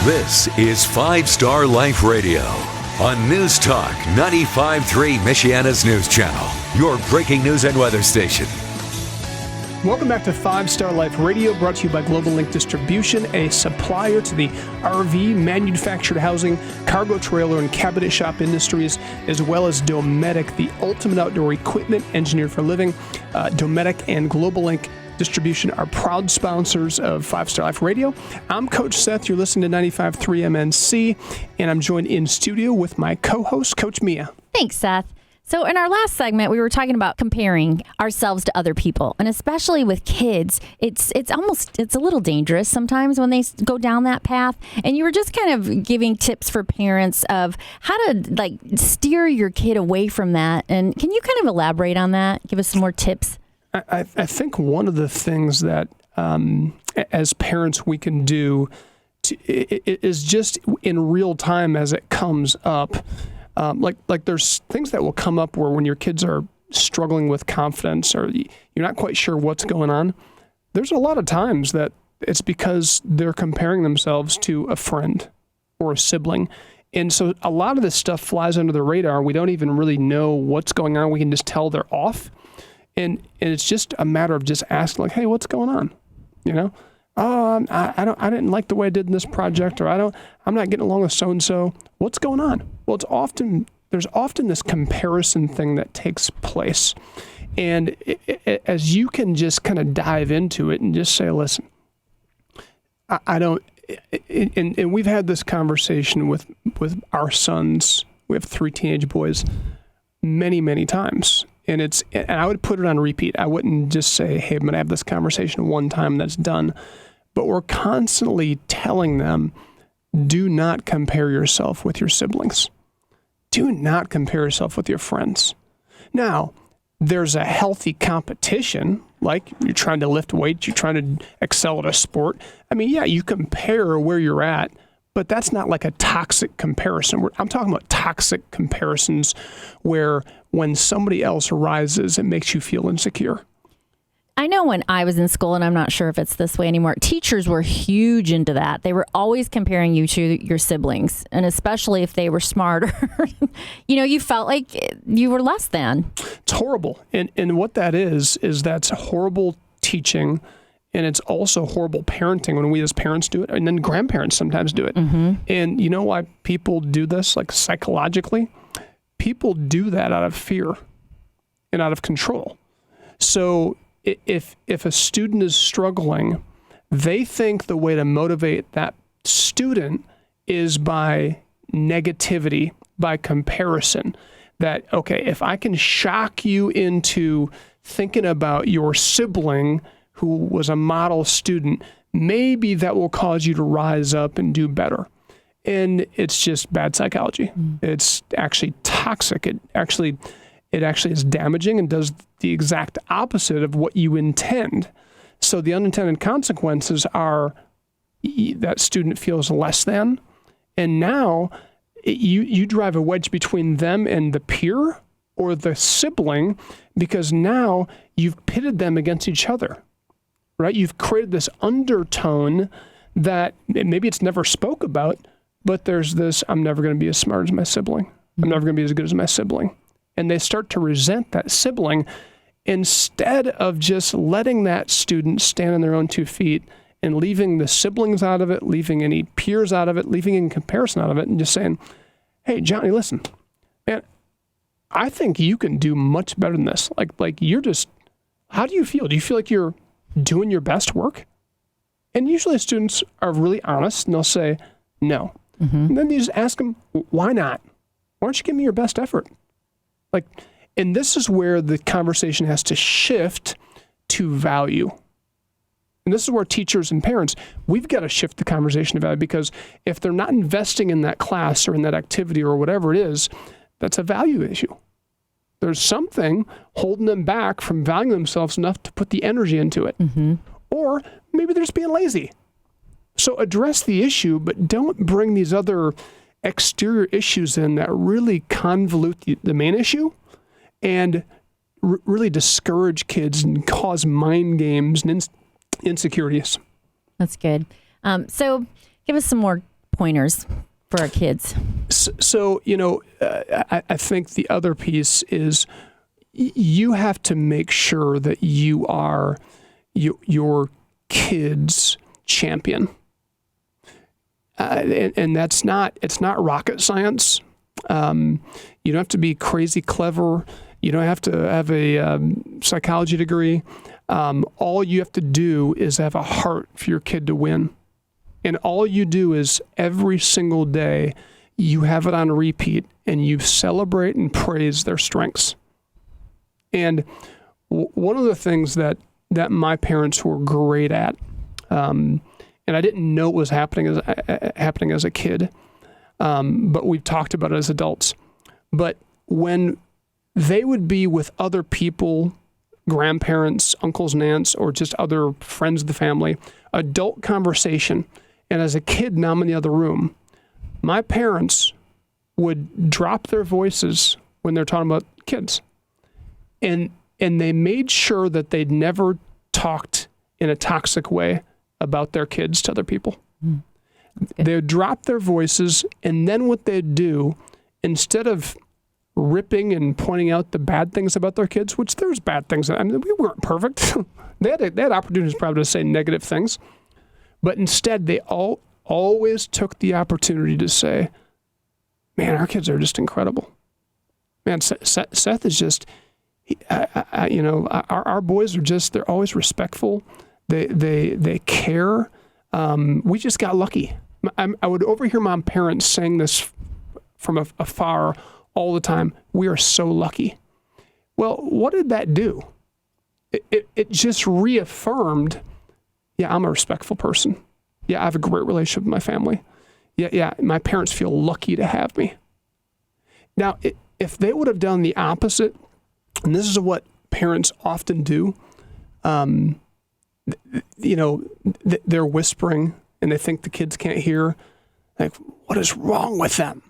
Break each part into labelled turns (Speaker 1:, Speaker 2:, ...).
Speaker 1: This is 5 Star Life Radio on News Talk 95.3 Michiana's News Channel, your breaking news and weather station.
Speaker 2: Welcome back to 5 Star Life Radio, brought to you by Global Link Distribution, a supplier to the RV, manufactured housing, cargo trailer, and cabinet shop industries, as well as Dometic, the ultimate outdoor equipment engineered for living. Dometic and Global Link Distribution are proud sponsors of 5 Star Life Radio. I'm Coach Seth. You're listening to 95.3 MNC, and I'm joined in studio with my co-host, Coach Mia.
Speaker 3: Thanks, Seth. So in our last segment, we were talking about comparing ourselves to other people, and especially with kids, it's a little dangerous sometimes when they go down that path. And you were just kind of giving tips for parents of how to steer your kid away from that. And can you kind of elaborate on that? Give us some more tips.
Speaker 2: I think one of the things that as parents we can do is just in real time as it comes up. Like there's things that will come up where when your kids are struggling with confidence or you're not quite sure what's going on, there's a lot of times that it's because they're comparing themselves to a friend or a sibling. And so a lot of this stuff flies under the radar. We don't even really know what's going on. We can just tell they're off. And it's just a matter of just asking, like, hey, what's going on? You know? I didn't like the way I did in this project, or I'm not getting along with so-and-so. What's going on? Well, there's often this comparison thing that takes place. And as you can just kind of dive into it and just say, listen, and we've had this conversation with our sons. We have 3 teenage boys many, many times. And I would put it on repeat. I wouldn't just say, hey, I'm going to have this conversation one time and that's done. But we're constantly telling them, do not compare yourself with your siblings. Do not compare yourself with your friends. Now, there's a healthy competition, like you're trying to lift weights, you're trying to excel at a sport. I mean, yeah, you compare where you're at, but that's not like a toxic comparison. I'm talking about toxic comparisons where when somebody else rises, it makes you feel insecure.
Speaker 3: I know when I was in school, and I'm not sure if it's this way anymore, teachers were huge into that. They were always comparing you to your siblings, and especially if they were smarter. You felt like you were less than.
Speaker 2: It's horrible. And what that is that's horrible teaching, and it's also horrible parenting when we as parents do it, and then grandparents sometimes do it. Mm-hmm. And you know why people do this, like psychologically? People do that out of fear and out of control. So if a student is struggling, they think the way to motivate that student is by negativity, by comparison. That, okay, if I can shock you into thinking about your sibling who was a model student, maybe that will cause you to rise up and do better. And it's just bad psychology. It's actually toxic. It actually is damaging and does the exact opposite of what you intend. So the unintended consequences are that student feels less than, and now you drive a wedge between them and the peer or the sibling, because now you've pitted them against each other, right? You've created this undertone that maybe it's never spoke about, but there's this, I'm never going to be as smart as my sibling. I'm never going to be as good as my sibling. And they start to resent that sibling instead of just letting that student stand on their own 2 feet and leaving the siblings out of it, leaving any peers out of it, leaving any comparison out of it, and just saying, hey, Johnny, listen, man, I think you can do much better than this. Like you're just, how do you feel? Do you feel like you're doing your best work? And usually students are really honest and they'll say, no. Mm-hmm. And then you just ask them, why not? Why don't you give me your best effort? And this is where the conversation has to shift to value. And this is where teachers and parents, we've got to shift the conversation to value, because if they're not investing in that class or in that activity or whatever it is, that's a value issue. There's something holding them back from valuing themselves enough to put the energy into it. Mm-hmm. Or maybe they're just being lazy. So address the issue, but don't bring these other exterior issues in that really convolute the main issue and really discourage kids and cause mind games and insecurities.
Speaker 3: That's good. So give us some more pointers for our kids?
Speaker 2: So I think the other piece is you have to make sure that you are your kid's champion. And it's not rocket science. You don't have to be crazy clever. You don't have to have a psychology degree. All you have to do is have a heart for your kid to win. And all you do is every single day, you have it on repeat and you celebrate and praise their strengths. And one of the things that my parents were great at, and I didn't know it was happening as a kid, but we've talked about it as adults. But when they would be with other people, grandparents, uncles and aunts, or just other friends of the family, adult conversation, and as a kid, now I'm in the other room, my parents would drop their voices when they're talking about kids. And they made sure that they'd never talked in a toxic way about their kids to other people. They'd drop their voices, and then what they'd do, instead of ripping and pointing out the bad things about their kids, which there's bad things. I mean, we weren't perfect. They had opportunities probably to say negative things. But instead, they always took the opportunity to say, man, our kids are just incredible. Man, Seth is just, our boys are just, they're always respectful. They care. We just got lucky. I would overhear my parents saying this from afar all the time. We are so lucky. Well, what did that do? It just reaffirmed, yeah, I'm a respectful person. Yeah, I have a great relationship with my family. Yeah, my parents feel lucky to have me. Now, if they would have done the opposite, and this is what parents often do, they're whispering and they think the kids can't hear. Like, what is wrong with them?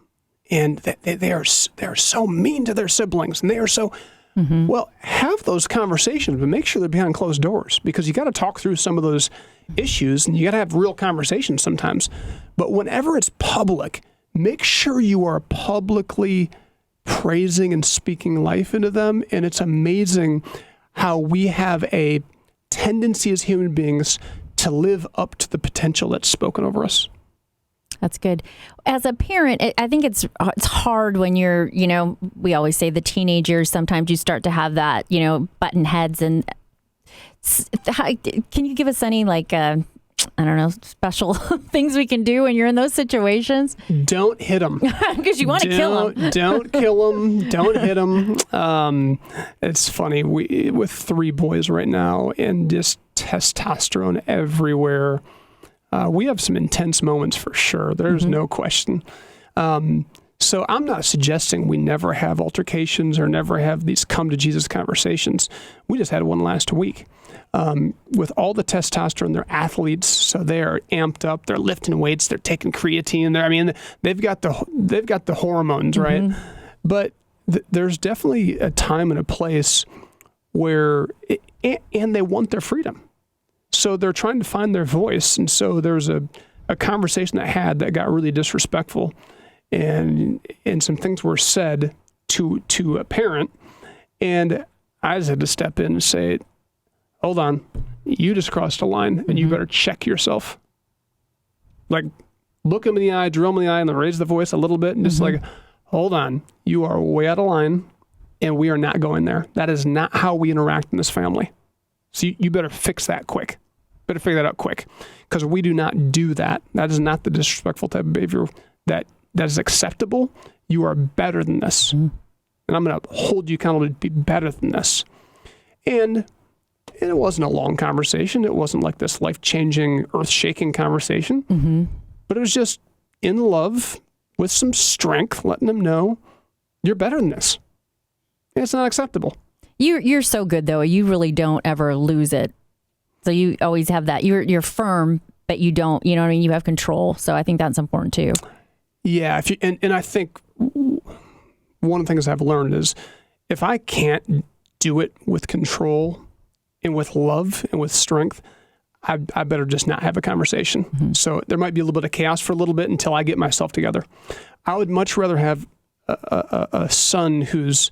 Speaker 2: And they are so mean to their siblings, and they are so. Well, have those conversations, but make sure they're behind closed doors, because you got to talk through some of those issues, and you got to have real conversations sometimes. But whenever it's public, make sure you are publicly praising and speaking life into them. And it's amazing how we have a tendency as human beings to live up to the potential that's spoken over us.
Speaker 3: That's good. As a parent, I think it's hard when you're, we always say the teenage years, sometimes you start to have that, button heads. And can you give us any special things we can do when you're in those situations?
Speaker 2: Don't hit them.
Speaker 3: Because you want to kill them.
Speaker 2: Don't kill them. Don't hit them. It's funny. We with 3 boys right now and just testosterone everywhere. We have some intense moments for sure. There's no question. So I'm not suggesting we never have altercations or never have these come to Jesus conversations. We just had one last week. With all the testosterone, they're athletes, so they are amped up. They're lifting weights. They're taking creatine. They've got the hormones, right? But there's definitely a time and a place where, and they want their freedom. So they're trying to find their voice. And so there's a conversation that got really disrespectful, and some things were said to a parent. And I just had to step in and say, hold on, you just crossed a line, and you better check yourself. Like, look him in the eye, drill him in the eye, and then raise the voice a little bit, and just hold on, you are way out of line, and we are not going there. That is not how we interact in this family. So you better fix that quick. Better figure that out quick, because we do not do that. That is not the disrespectful type of behavior that is acceptable. You are better than this. And I'm going to hold you accountable to be better than this. And it wasn't a long conversation. It wasn't like this life-changing, earth-shaking conversation. But it was just in love with some strength, letting them know you're better than this. And it's not acceptable.
Speaker 3: You're so good, though. You really don't ever lose it. So you always have that. You're firm, but you don't, you have control. So I think that's important too.
Speaker 2: Yeah. And I think one of the things I've learned is if I can't do it with control and with love and with strength, I better just not have a conversation. So there might be a little bit of chaos for a little bit until I get myself together. I would much rather have a son who's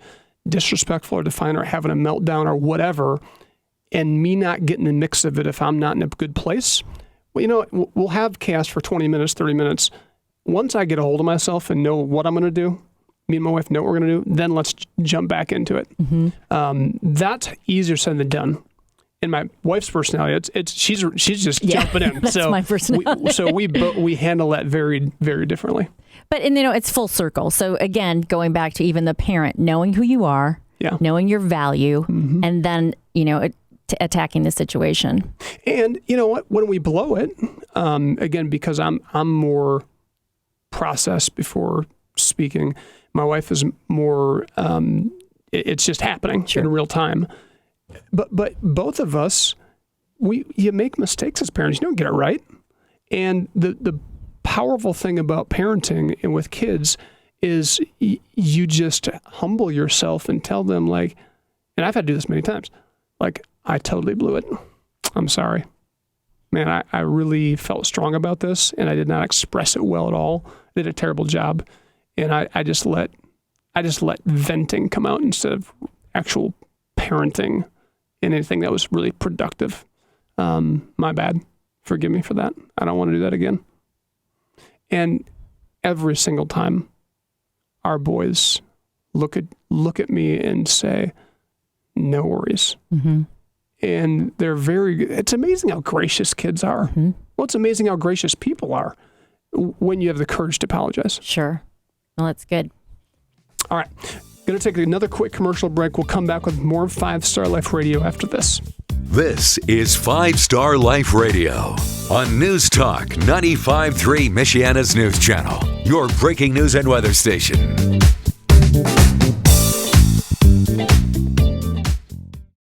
Speaker 2: disrespectful or defiant or having a meltdown or whatever, and me not getting in the mix of it if I'm not in a good place. Well, you know what? We'll have chaos for 20 minutes, 30 minutes. Once I get a hold of myself and know what I'm going to do, me and my wife know what we're going to do, then let's jump back into it. That's easier said than done. In my wife's personality, she's just jumping in.
Speaker 3: That's my personality.
Speaker 2: We handle that very, very differently.
Speaker 3: But it's full circle. So again, going back to even the parent, knowing who you are, knowing your value, and then attacking the situation.
Speaker 2: And you know what? When we blow it, again, because I'm more processed before speaking. My wife is more. It's just happening in real time. But both of us, you make mistakes as parents. You don't get it right. And the powerful thing about parenting and with kids is you just humble yourself and tell them, like, and I've had to do this many times, like, I totally blew it. I'm sorry. Man, I really felt strong about this, and I did not express it well at all. I did a terrible job. And I just let venting come out instead of actual parenting in anything that was really productive. My bad. Forgive me for that. I don't want to do that again. And every single time our boys look at me and say, no worries. And they're it's amazing how gracious kids are. Well, it's amazing how gracious people are when you have the courage to apologize.
Speaker 3: Sure. Well, that's good.
Speaker 2: All right. Going to take another quick commercial break. We'll come back with more 5 Star Life Radio after this.
Speaker 1: This is 5 Star Life Radio on News Talk 95.3 Michiana's News Channel, your breaking news and weather station.